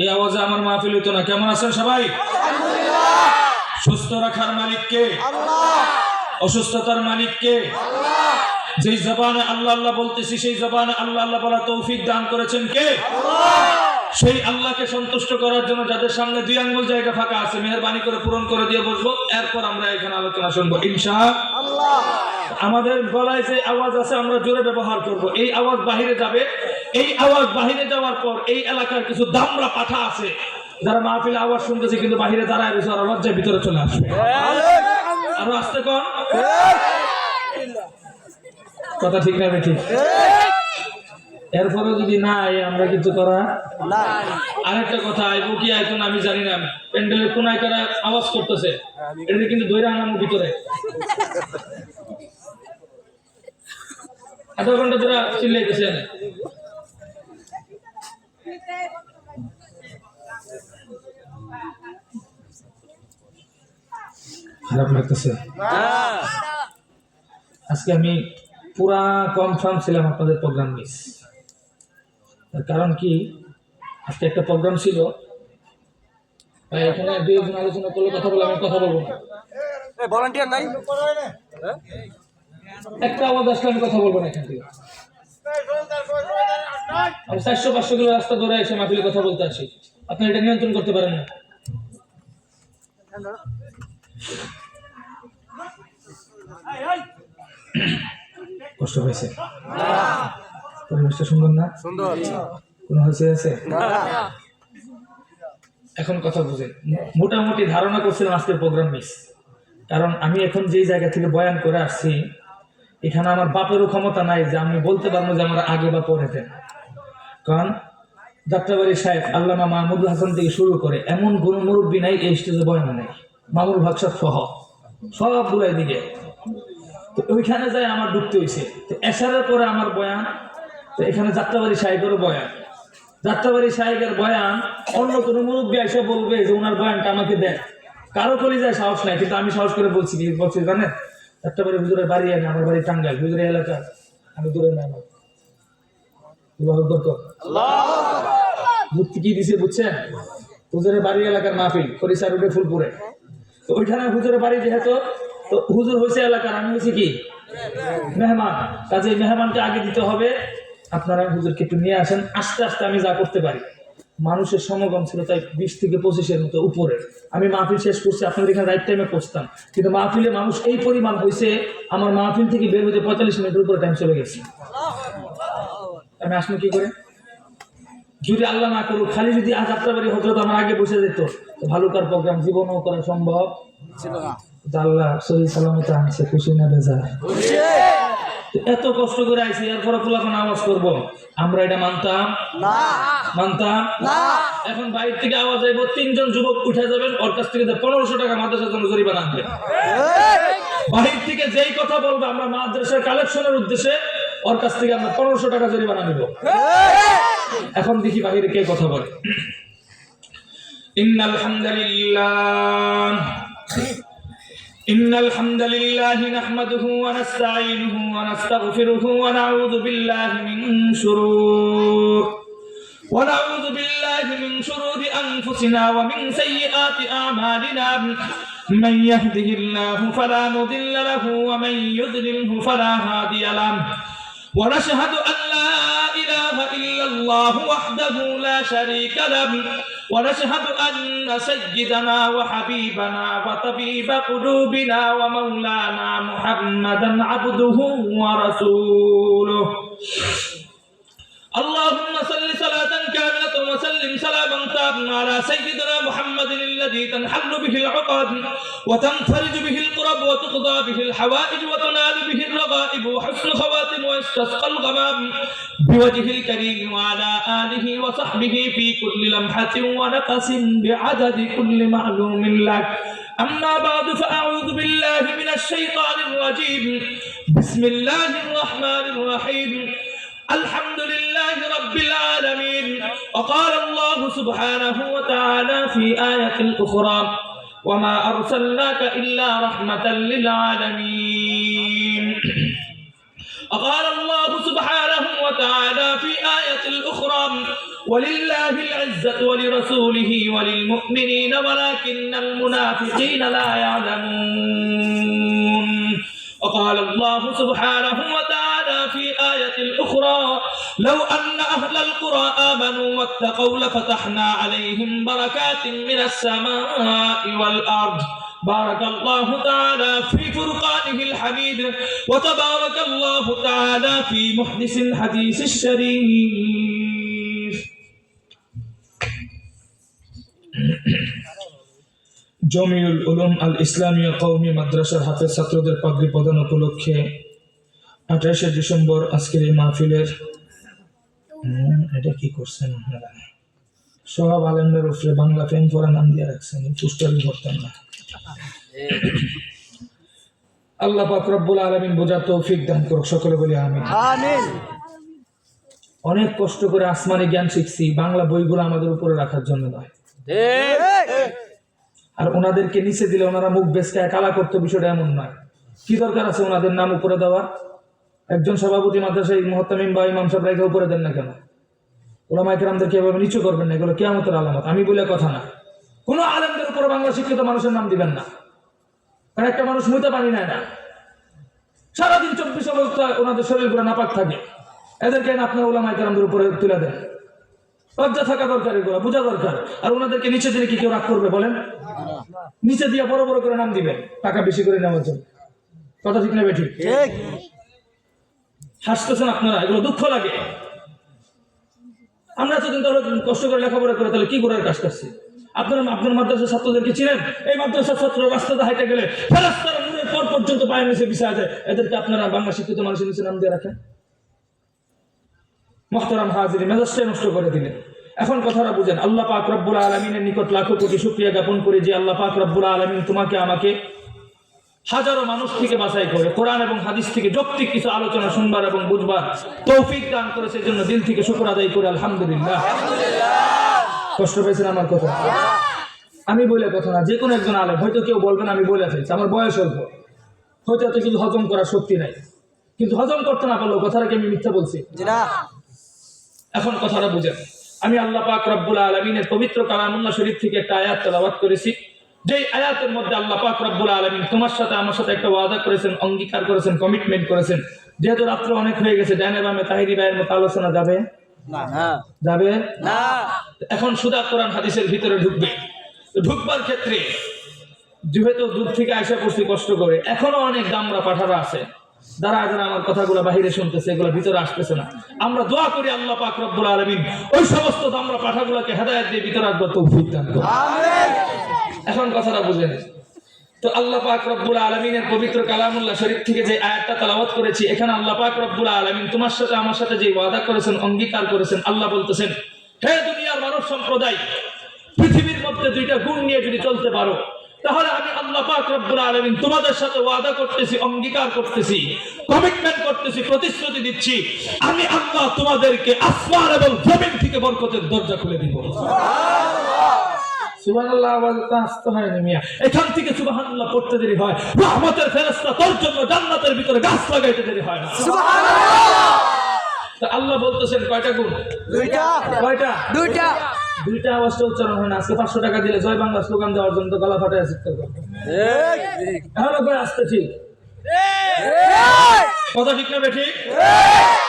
এই আওয়াজে আমার মাহফিল হইতো না। কেমন আছেন সবাই? সুস্থ রাখার মালিক কে? অসুস্থতার মালিক কে? যেই জবানে আল্লাহ আল্লাহ বলতেছি সেই জবানে আল্লাহ আল্লাহ বলা তৌফিক দান করেছেন কে? সেই আল্লাহকে সন্তুষ্ট করার জন্য যাদের সামনে 2 আঙ্গুল জায়গা ফাঁকা আছে, মেহেরবানি করে পূরণ করে দিয়ে বসবো। এরপর আমরা এখানে আলোচনা শুনবো ইনশাআল্লাহ। আমাদের গলায় যে আওয়াজ আছে আমরা জোরে ব্যবহার করব। এই আওয়াজ বাহিরে যাবে। এই আওয়াজ বাহিরে যাওয়ার পর এই এলাকার কিছু দামড়া পাঠা আছে যারা মাহফিলে আওয়াজ শুনতেছে কিন্তু বাহিরে দাঁড়ায় রয়েছে, আর লজ্জায় ভিতরে চলে আসবে। আরো আসতে কোন কথা ঠিক না? ঠিক। এরপরে যদি না আমরা কিন্তু করা আরেকটা কথা আইবো কি আইতো না আমি জানি না। প্যান্ডেলের কোনায় কারা আওয়াজ করতেছে এটা কিন্তু ধরে আনাম ভিতরে। আধা ঘন্টা ধরে চিল্লাইতেছে। খারাপ লাগতেছে। আজকে আমি পুরা কনফার্ম ছিলাম আপনাদের প্রোগ্রাম মিস। তার কারণ কি, আজকে একটা প্রোগ্রাম ছিল, এখানে 2 জন আলোচনা করলে কথা বলে আমি কথা বলবো না। ভলান্টিয়ার নাই, একটা আওয়াজ আসলে আমি কথা বলবো না এখান থেকে। আমি 400-500 কিলো রাস্তা ধরে এসে মাহফিলে কথা বলতে আসি। আপনি এটা নিয়ন্ত্রণ করতে পারেন না। কষ্ট হয়েছে? পরিবেশটা সুন্দর না? সুন্দর। কোনো হয়েছে আছে? এখন কথা বুঝে মোটামুটি ধারণা করছিলাম আজকের প্রোগ্রাম মিস। কারণ আমি এখন যেই জায়গা থেকে বয়ান করে আসছি এখানে আমার বাপেরও ক্ষমতা নাই যে আমি বলতে পারবো যে আমার আগে বা পরে দেন। কারণ যাত্রাবাড়ি সাহেব আল্লামা মাহমুদুল হাসান থেকে শুরু করে এমন কোনো মুরব্বী নাই এই স্টেজে বয়ান নাই, মামুর ভাগসাদ সহ সবগুলো এদিকে। তো ওইখানে যাই আমার ঢুকতে হয়েছে। তো এশারের পরে আমার বয়ান, তো এখানে যাত্রাবাড়ি সাহেবেরও বয়ান। যাত্রাবাড়ি সাহেবের বয়ান অন্য কোনো মুরব্বী এসে বলবে যে ওনার বয়ানটা আমাকে দেন, কারো কলিজায় সাহস নাই। কিন্তু আমি সাহস করে বলছি কি বলছি জানেন? যাত্রাবাড়ি হুজুরের বাড়ি আনি, আমার বাড়ি টাঙ্গাইল, হুজুরের এলাকা আমি দূরে না। যুক্তি কি দিছে বুঝছেন? হুজুরের বাড়ি এলাকার মাহফিল খরিসা রোডে ফুলপুরে। তো ওইখানে হুজুরের বাড়ি যেহেতু, তো হুজুর হয়েছে এলাকার, আমি হয়েছি কি মেহমান। কাজে মেহমানকে আগে দিতে হবে। আপনারা হুজুরকে একটু নিয়ে আসেন। আস্তে আস্তে আমি যা করতে পারি। মানুষের সমাগম ছিল তাই 20 থেকে 25-এর মতো উপরে। আমি মাহফিল শেষ করছি, আপনাদের এখানে রাইট টাইমে পৌঁছতাম, কিন্তু মাহফিলে মানুষ এই পরিমাণ হয়েছে আমার মাহফিল থেকে বের হতে 45 মিনিটের উপরে টাইম চলে গেছে। আমি আসলে কি করে? যদি আল্লাহ না করুক, খালি যদি আজ যাত্রাবাড়ি হজরত আমার আগে বসে যেত তো ভালুকার প্রোগ্রাম জীবনও করা সম্ভব ছিল না। আল্লাহ সহি সালামতে আনছে, খুশি না বেজার? এত কষ্ট করে আইছি, এরপরে ফুলাফান আওয়াজ করবো, আমরা এটা মানতাম না? মানতাম না। এখন বাইরে থেকে আওয়াজ আইব, 3 জন যুবক উঠে যাবেন, ওর কাছ থেকে 1500 টাকা মাদ্রাসার জন্য জরিমানা আনবেন। বাহির থেকে যেই কথা বলবে আমরা মাদ্রাসার কালেকশনের উদ্দেশ্যে ওর কাছ থেকে আমরা 1500 টাকা জরিমানা নিব। এখন দেখি বাহিরে কে কথা বলে। إن الحمد لله نحمده ونستعينه ونستغفره ونعوذ بالله من شرور أنفسنا ومن سيئات أعمالنا. من يهده الله فلا مضل له ومن يضلله فلا هادي له. ونشهد أن لا إله إلا الله وحده لا شريك له. ونشهد أن سيدنا وحبيبنا وطبيب قلوبنا ومولانا محمدا عبده ورسوله. اللهم صل صلاة كاملة وسلم سلاما تاما على سيدنا محمد الذي تنحل به العقد وتنفرج به الكرب وتقضى به الحوائج وتنال به الرغائب وحسن خواتم ويستسقى الغمام بوجه الكريم وعلى آله وصحبه في كل لمحة ونفس بعدد كل معلوم لك. أما بعد فأعوذ بالله من الشيطان الرجيم. بسم الله الرحمن الرحيم. الحمد لله رب العالمين. وقال الله سبحانه وتعالى في آية أخرى وما أرسلناك إلا رحمة للعالمين. وقال الله سبحانه وتعالى في آية أخرى ولله العزة ولرسوله وللمؤمنين ولكن المنافقين لا يعلمون وقال الله سبحانه وتعالى في آية أخرى لو أن أهل القرى آمنوا واتقوا لفتحنا عليهم بركات من السماء والأرض بارك الله تعالى في فرقانه الحميد وتبارك الله تعالى في محدث الحديث الشريف জমিউল উলুম আল ইসলামিয়া কওমি মাদ্রাসার হাফেজ ছাত্রদের পাগড়ি প্রদান উপলক্ষে 28শে ডিসেম্বর আজকের এই মাহফিলের এটা কি করছেন আপনারা সব আলেমদের উপরে বাংলা ফ্যান পড়া নাম দিয়ে রাখছেন পুস্টারি করতেন না আল্লাহ পাক রব্বুল আলামিন বোঝার তৌফিক দান করুক সকলে বলি আমিন আমিন। অনেক কষ্ট করে আসমানি জ্ঞান শিখছি বাংলা বইগুলো আমাদের উপরে রাখার জন্য নয় আর ওনাদেরকে নিচে দিলে ওনারা মুখ বেসকায় কালা করতে বিষয়টা এমন নয় কি দরকার আছে ওনাদের নাম উপরে দেওয়া একজন সভাপতি মাদ্রাসায় মুহতামিম বা ইমাম সাহেব রেখে উপরে দেন না কেন ওলামায়ে কেরামদেরকে এভাবে নিচু করবেন না এগুলো কিয়ামতের আলামত আমি বলে কথা না কোনো আলেমদের উপরে বাংলা শিক্ষিত মানুষের নাম দিবেন না কারণ একটা মানুষ মুইতে পানি নেয় না সারাদিন 24 অবস্থা ওনাদের শরীরগুলো নাপাক থাকে এদেরকে আপনার ওলামায়ে কেরামদের উপরে তুলে দেন লজ্জা থাকা দরকার এগুলো বোঝা দরকার আর ওনাদেরকে নিচে দিলে কি কেউ রাগ করবে বলেন নিচে দিয়ে বড় বড় করে নাম দিবেন টাকা বেশি করে নেওয়ার জন্য কথা ঠিক না বেঠিক হাসতেছেন আপনারা এগুলো দুঃখ লাগে আমরা এতদিন ধরে কষ্ট করে লেখাপড়া করে তাহলে কি করে কাজ করছি আপনারা আপনার মাদ্রাসার ছাত্রদেরকে চিনেন এই মাদ্রাসার ছাত্র রাস্তাতে হাইটে গেলে ফেরেশতারা নূরের পর পর্যন্ত পায়ের নিচে বিছায়া যায় এদেরকে আপনারা বাংলা শিক্ষিত মানুষের নিচে নাম দিয়ে রাখেন মুহতারাম হাজিরিন মেজাজটাই নষ্ট করে দিলেন এখন কথাটা বুঝেন আল্লাহ পাক রব্বুল আলামিনের নিকট লাখো কোটি শুকরিয়া জ্ঞাপন করি যে আল্লাহ পাক রব্বুল আলামিন তোমাকে আমাকে হাজারো মানুষ থেকে বাছাই করে কোরআন এবং হাদিস থেকে যৌক্তিক কিছু আলোচনা শুনবার এবং বুঝবার তৌফিক দান করেছে এজন্য দিল থেকে শুকর আদায় করে আলহামদুলিল্লাহ কষ্ট পেয়েছেন আমার কথা আমি বলে কথা না যে কোনো একজন আলেম হয়তো কেউ বলবেন আমি বলে ফেলছি আমার বয়স অল্প হয়তো এত কিছু হজম করার শক্তি নাই কিন্তু হজম করতে না পারলেও কথাটা কি আমি মিথ্যা বলছি এখন কথাটা বুঝেন আমি আল্লাহ পাক রব্বুল আলামিনের পবিত্র কালামুল্লাহ শরীফ থেকে একটা আয়াত তেলাওয়াত করেছি যেই আয়াতের মধ্যে আল্লাহ পাক রব্বুল আলামিন তোমার সাথে আমার সাথে একটা ওয়াদা করেছেন অঙ্গীকার করেছেন কমিটমেন্ট করেছেন যেহেতু রাত্র অনেক হয়ে গেছে ডানে বামে তাহিরি ভাইয়ের মতো আলোচনা যাবে যাবে না এখন সুদা কোরআন হাদিসের ভিতরে ঢুকবে ঢুকবার ক্ষেত্রে যেহেতু দূর থেকে আয়সা করছি কষ্ট করে এখনো অনেক দামরা পাঠারা আছে যারা আমার কথাগুলো বাহিরে শুনতেছে এগুলো ভিতরে আসতেছে না আমরা দোয়া করি আল্লাহ পাক রব্বুল আলামিন ওই সমস্ত দামরা পাঠাগুলোকে হেদায়েত দিয়ে ভিতরে আসবার তৌফিক দান করুন আমিন এখন কথাটা বুঝেন তো আল্লাহ পাক রব্বুল আলামিনের পবিত্র কালামুল্লাহ শরীফ থেকে যে আয়াতটা তেলাওয়াত করেছি এখানে আল্লাহ পাক রব্বুল আলামিন তোমার সাথে আমার সাথে যে ওয়াদা করেছেন অঙ্গীকার করেছেন আল্লাহ বলতেছেন হে দুনিয়ার মানব সম্প্রদায় পৃথিবীর মধ্যে দুইটা গুণ নিয়ে যদি চলতে পারো তাহলে আমি আল্লাহ পাক রব্বুল আলামিন তোমাদের সাথে ওয়াদা করতেছি অঙ্গীকার করতেছি কমিটমেন্ট করতেছি প্রতিশ্রুতি দিচ্ছি আমি আল্লাহ তোমাদেরকে আসমান এবং জমিন থেকে বরকতের দরজা খুলে দিব সুবহানাল্লাহ আওয়াজ আসতে হয় না মিয়া এখান থেকে সুবহানাল্লাহ পড়তে দেরি হয় রহমতের ফেরেশতা তোর জন্য জান্নাতের ভিতরে গাছ লাগাইতে দেরি হয় না সুবহানাল্লাহ তো আল্লাহ বলতেছেন কয়টা গুণ দুইটা কয়টা দুইটা দুইটা আওয়াজটা উচ্চারণ হয় না আজকে 500 টাকা দিলে জয় বাংলা স্লোগান দেওয়ার জন্য তো গলা ফাটায় শিখতে হবে ঠিক এখন করে আসতে ঠিক কথা ঠিক না বেঠিক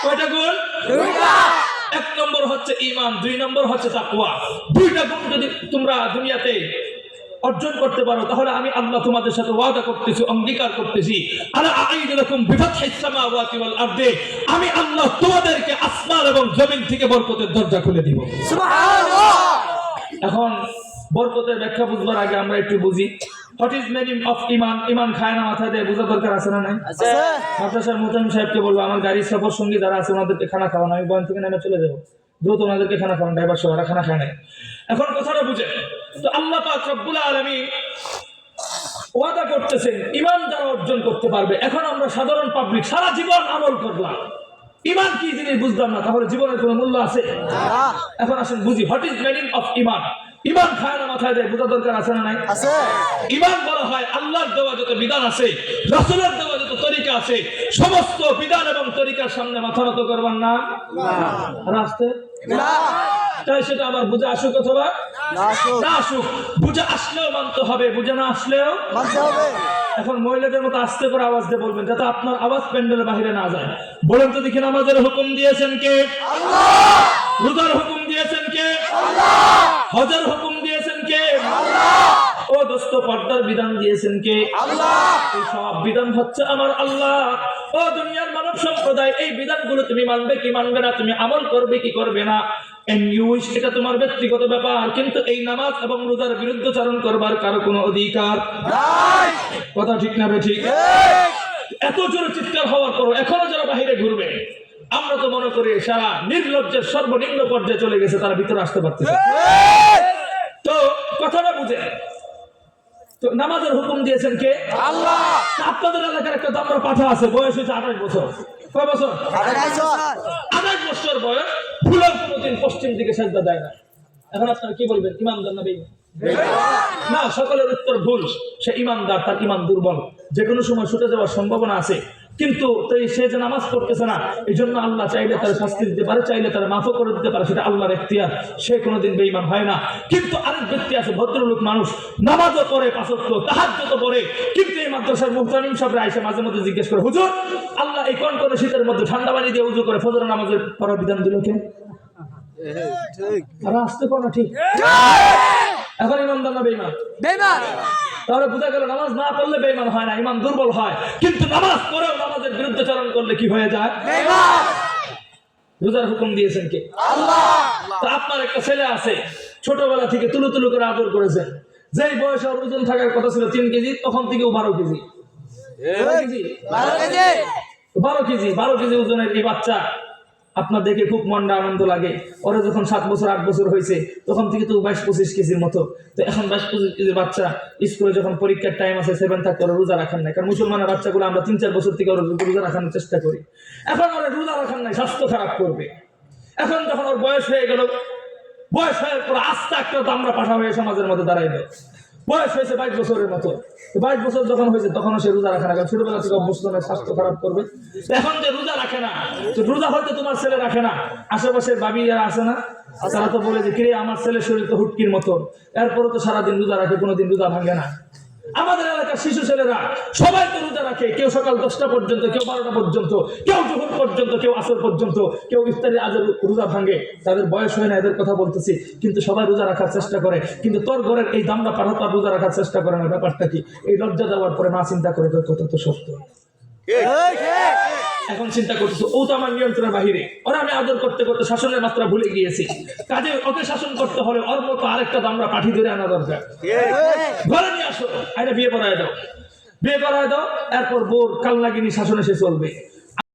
কয়টা গুণ দুইটা এক নম্বর হচ্ছে ঈমান দুই নম্বর হচ্ছে তাকওয়া দুইটা গুণ যদি তোমরা দুনিয়াতে অর্জন করতে পারো তাহলে আমি আল্লাহ তোমাদের সাথে ওয়াদা করতেছি অঙ্গীকার করতেছি আলা আঈদু লাকুম বিফাতহিস সামাওয়াতি ওয়াল আরদি আমি আল্লাহ তোমাদেরকে আসমান এবং জমিন থেকে বরকতের দরজা খুলে দিব সুবহানাল্লাহ এখন বরকতের ব্যাখ্যা বুঝবার আগে আমরা একটু বুঝি হোয়াট ইজ মিনিং অফ ঈমান ঈমান খায় না মাথায় দিয়ে বোঝা দরকার আছে না নাই আছে মাদ্রাসার মুতামিম সাহেবকে বলবো আমার গাড়ির সফর সঙ্গী যারা আছে ওনাদেরকে খানা খাওয়ানো আমি বয়ান থেকে নেমে চলে যাবো দ্রুত ওনাদেরকে খানা খাওয়ান ড্রাইভার সহ ওরা খানা খায় নাই এখন কথাটা বুঝে তো আল্লাহ পাক রব্বুল আলামিন ওয়াদা করতেছেন ঈমান যারা অর্জন করতে পারবে এখন আমরা সাধারণ পাবলিক সারা জীবন আমল করলাম ঈমান কি জিনিস বুঝলাম না তাহলে জীবনের কোনো মূল্য আছে না এখন আসেন বুঝি হোয়াট ইজ মিনিং অফ ঈমান ঈমান খায় না মাথায় দিয়ে বোঝা দরকার আছে না নাই আছে ঈমান বলা হয় আল্লাহর দেওয়া যত বিধান আছে রাসূলের দেওয়া যত তরিকা তরিকা আছে, সমস্ত বিধান এবং তরিকার সামনে মাথা নত করবার না রাস্তে তাই সেটা আবার বুঝে আসুক অথবা না আসুক, বুঝে আসলেও মানতে হবে, বুঝে না আসলেও মানতে হবে। এখন মহিলাদের মতো আস্তে করে আওয়াজ দিয়ে বলবেন যাতে আপনার আওয়াজ প্যান্ডেলের বাইরে না যায়। বলেন তো দেখি, নামাজের হুকুম দিয়েছেন কে? আল্লাহ। রোজার হুকুম দিয়েছেন কে? আল্লাহ। হজের হুকুম দিয়েছেন কে? আল্লাহ। ও দোস্ত, পর্দার বিধান দিয়েছেন কে? আল্লাহ। এই সব বিধান হচ্ছে আমার আল্লাহ। ও দুনিয়ার মানব সম্প্রদায়, এই বিধানগুলো তুমি মানবে কি মানবে না, তুমি আমল করবে কি করবে না, এটা তোমার ব্যক্তিগত ব্যাপার, কিন্তু এই নামাজ এবং রোজার বিরুদ্ধাচরণ করবার কারো কোনো অধিকার নাই। কথা ঠিক না ঠিক? এত জোরে চিৎকার হওয়ার পর এখনো যারা বাহিরে ঘুরবে, আমরা তো মনে করি সারা নির্লজ্জের সর্বনিম্ন পর্যায়ে চলে গেছে, তারা ভিতরে আসতে পারতেছে। তো কথাটা বুঝে, তো নামাজের হুকুম দিয়েছেন কে? আল্লাহ। আপনাদের এলাকার একটা দামরা পাঠা আছে, বয়স হয়েছে 28 বছর। কয় বছর? 28 বছর বয়স, ভুলেও কোনোদিন পশ্চিম দিকে সেজদা দেয় না। এখন আপনারা কি বলবেন, ইমানদার না বেঈমান? না, সকলের উত্তর ভুল। সে ইমানদার, তার ইমান দুর্বল, যে কোনো সময় ছুটে যাওয়ার সম্ভাবনা আছে, কিন্তু সে যে নামাজ পড়তেছে না, এই জন্য আল্লাহ চাইলে তার শাস্তি দিতে পারে, চাইলে তার মাফও করে দিতে পারে, সেটা আল্লাহর এখতিয়ার, সে কোনোদিন বেঈমান হয় না। কিন্তু আরেক ব্যক্তি আছে, ভদ্রলোক মানুষ, নামাজও পড়ে, পাঁচ ওয়াক্ত তাহাজ্জুদও পড়ে, কিন্তু এই মাদ্রাসার মুহতামিম সাহেবরা এসে মাঝে মধ্যে জিজ্ঞেস করে, হুজুর আল্লাহ এই কনকনে শীতের মধ্যে ঠান্ডা পানি দিয়ে উযু করে ফজর নামাজের পড়ার বিধান দিল কেন? আর আসতে পারো না ঠিক? এখন ইমানদার না বেঈমান? বেঈমান। তাহলে বোঝা গেল নামাজ না পড়লে বেঈমান হয় না, ইমান দুর্বল হয়, কিন্তু নামাজ পড়েও নামাজের বিরুদ্ধাচরণ করলে কি হয়ে যায়? বেঈমান। রোজার হুকুম দিয়েছেন কে? আল্লাহ। তো আপনার একটা ছেলে আছে, ছোটবেলা থেকে তুলু তুলু করে আদর করেছেন, যেই বয়সে ওর ওজন থাকার কথা ছিল 3 কেজি, তখন থেকে ও 12 কেজি। 12 কেজি ওজনের এই বাচ্চা আপনার দেখে খুব মনটা আনন্দ লাগে। ওরা যখন 7 বছর 8 বছর হয়েছে, তখন থেকে তো 22-25 কেজির মতো। তো এখন 22-25 কেজির বাচ্চা স্কুলে যখন পরীক্ষার টাইম আছে, 7 থাকতে ওরা রোজা রাখান নাই, কারণ মুসলমানের বাচ্চাগুলো আমরা 3-4 বছর থেকে ওরা রোজা রাখানোর চেষ্টা করি। এখন ওরা রোজা রাখান নাই, স্বাস্থ্য খারাপ করবে। এখন যখন ওর বয়স হয়ে গেল, বয়স হওয়ার পর আস্তে একটা দামরা পাঠা হয়ে সমাজের মধ্যে দাঁড়াইল। বয়স হয়েছে 22 বছরের মতো। 22 বছর যখন হয়েছে, তখন সে রোজা রাখে না, কারণ ছোটবেলা থেকে অভ্যস্ত নয়, স্বাস্থ্য খারাপ করবে। এখন যে রোজা রাখে না, তো রোজা হয়তো তোমার ছেলে রাখে না, আশেপাশের ভাবি যারা আছে না, তারা তো বলে যে কিরে আমার ছেলের শরীর তো হুটকির মতো, এরপরে তো সারাদিন রোজা রাখে, কোনোদিন রোজা ভাঙে না। আমাদের এলাকার শিশু ছেলেরা সবাই তো রোজা রাখে, কেউ সকাল 10টা পর্যন্ত, কেউ 12টা পর্যন্ত, কেউ জোহর পর্যন্ত, কেউ আসর পর্যন্ত, কেউ ইফতারি আজের রোজা ভাঙে। তাদের বয়স হয় না, এদের কথা বলতেছি, কিন্তু সবাই রোজা রাখার চেষ্টা করে। কিন্তু তোর ঘরের এই দামটা পাঠাতো রোজা রাখার চেষ্টা করে না, ব্যাপারটা কি? এই লজ্জা দেওয়ার পরে মা চিন্তা করে কত তো সত্য। এখন চিন্তা করতেছে, ও তো আমার নিয়ন্ত্রণের বাহিরে, ওরা আমি আদর করতে করতে শাসনের মাত্রা ভুলে গিয়েছি, কাজে ওকে শাসন করতে হলে ওর মতো আরেকটা দামরা পাঠি ধরে আনা দরকার। ঘরে নিয়ে আসো, আরে বিয়ে করায় দাও, বিয়ে করায় দাও, এরপর বোর কাল লাগিনি শাসনে সে চলবে।